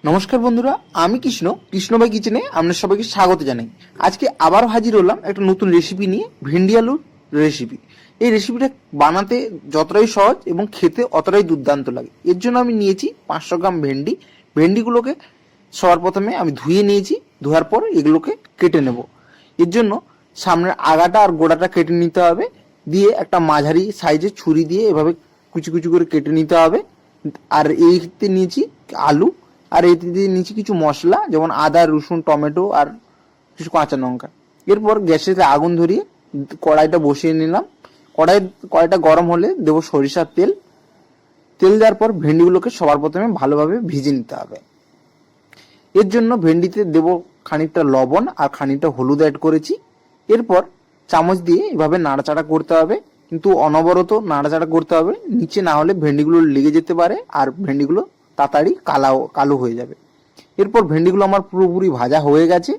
নমস্কার বন্ধুরা, আমি কৃষ্ণভাই কিচেনে আপনাদের সবাইকে স্বাগত জানাই। আজকে আবার হাজির হলাম একটা নতুন রেসিপি নিয়ে, ভেন্ডি আলুর রেসিপি। এই রেসিপিটা বানাতে যতটাই সহজ এবং খেতে অতটাই দুর্দান্ত লাগে। এর জন্য আমি নিয়েছি 500 গ্রাম ভেন্ডি। ভেন্ডিগুলোকে সবার প্রথমে আমি ধুয়ে নিয়েছি। ধোয়ার পর এগুলোকে কেটে নেব। এর জন্য সামনের আগাটা আর গোড়াটা কেটে নিতে হবে। দিয়ে একটা মাঝারি সাইজের ছুরি দিয়ে এভাবে কুচি কুচি করে কেটে নিতে হবে। আর এইতে নিয়েছি আলু, আর এতে দিয়ে নিচে কিছু মশলা, যেমন আদা, রসুন, টমেটো আর কিছু কাঁচা লঙ্কা। এরপর গ্যাসেতে আগুন ধরিয়ে কড়াইটা বসিয়ে নিলাম। কড়াইটা গরম হলে দেবো সরিষার তেল। তেল দেওয়ার পর ভেন্ডিগুলোকে সবার প্রথমে ভালোভাবে ভেজে নিতে হবে। এর জন্য ভেন্ডিতে দেবো খানিকটা লবণ আর খানিকটা হলুদ অ্যাড করেছি। এরপর চামচ দিয়ে এভাবে নাড়াচাড়া করতে হবে, কিন্তু অনবরত নাড়াচাড়া করতে হবে, নিচে না হলে ভেন্ডিগুলো লেগে যেতে পারে আর ভেন্ডিগুলো তাড়াতাড়ি কালো হয়ে যাবে। এরপর ভেন্ডিগুলো আমার পুরোপুরি ভাজা হয়ে গেছে।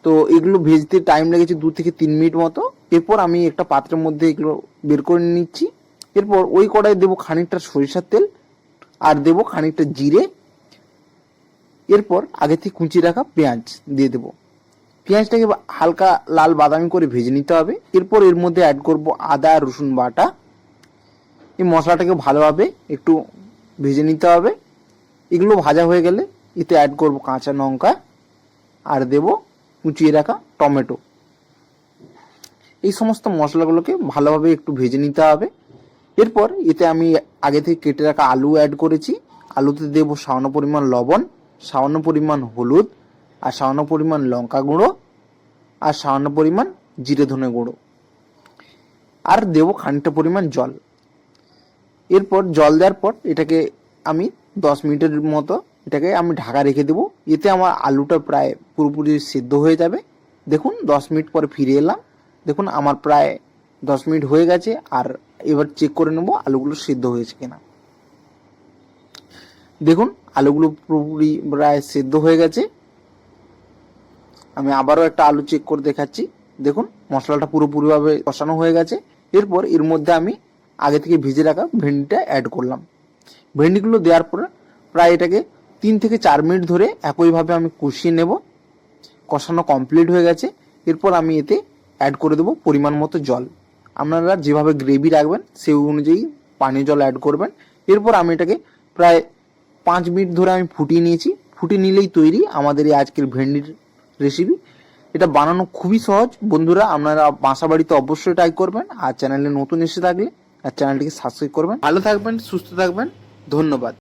তো এগুলো ভেজতে টাইম লেগেছে 2 থেকে 3 মিনিট মতো। এরপর আমি একটা পাত্রের মধ্যে এগুলো বের করে নিচ্ছি। এরপর ওই কড়াই দেবো খানিকটা সরিষার তেল আর দেবো খানিকটা জিরে। এরপর আগে থেকে কুচিয়ে রাখা পেঁয়াজ দিয়ে দেবো। পেঁয়াজটাকে হালকা লাল বাদামি করে ভেজে নিতে হবে। এরপর এর মধ্যে অ্যাড করব আদা আর রসুন বাটা। এই মশলাটাকে ভালোভাবে একটু ভেজে নিতে হবে। এগুলো ভাজা হয়ে গেলে এতে অ্যাড করব কাঁচা লঙ্কা আর দেব কুচিয়ে রাখা টমেটো। এই সমস্ত মশলাগুলোকে ভালোভাবে একটু ভেজে নিতে হবে। এরপর এতে আমি আগে থেকে কেটে রাখা আলু অ্যাড করেছি। আলুতে দেব সামান্য পরিমাণ লবণ, সামান্য পরিমাণ হলুদ আর সামান্য পরিমাণ লঙ্কা গুঁড়ো আর সামান্য পরিমাণ জিরে ধনে গুঁড়ো, আর দেব খানিকটা পরিমাণ জল। এরপর জল দেওয়ার পর এটাকে আমি 10 মিনিটের মতো এটাকে আমি ঢাকা রেখে দেবো। এতে আমার আলুটা প্রায় পুরোপুরি সিদ্ধ হয়ে যাবে। দেখুন 10 মিনিট পরে ফিরে এলাম। দেখুন আমার প্রায় 10 মিনিট হয়ে গেছে। আর এবার চেক করে নেব আলুগুলো সিদ্ধ হয়েছে কিনা। দেখুন আলুগুলো পুরোপুরি প্রায় সিদ্ধ হয়ে গেছে। আমি আবারও একটা আলু চেক করে দেখাচ্ছি। দেখুন মশলাটা পুরোপুরিভাবে কষানো হয়ে গেছে। এরপর এর মধ্যে আমি আগে থেকে ভেজে রাখা ভেন্ডিটা অ্যাড করলাম। ভেন্ডিগুলো দেওয়ার পর প্রায় এটাকে 3 থেকে 4 মিনিট ধরে একইভাবে আমি কষিয়ে নেব। কষানো কমপ্লিট হয়ে গেছে। এরপর আমি এতে অ্যাড করে দেবো পরিমাণ মতো জল। আপনারা যেভাবে গ্রেভি রাখবেন সেই অনুযায়ী পানীয় জল অ্যাড করবেন। এরপর আমি এটাকে প্রায় 5 মিনিট ধরে আমি ফুটিয়ে নিয়েছি। ফুটিয়ে নিলেই তৈরি আমাদের এই আজকের ভেন্ডির রেসিপি। এটা বানানো খুবই সহজ বন্ধুরা, আপনারা বাসা বাড়িতে অবশ্যই ট্রাই করবেন। আর চ্যানেলে নতুন এসে থাকলে আর চ্যানেলটিকে সাবস্ক্রাইব করবেন। ভালো থাকবেন, সুস্থ থাকবেন, ধন্যবাদ।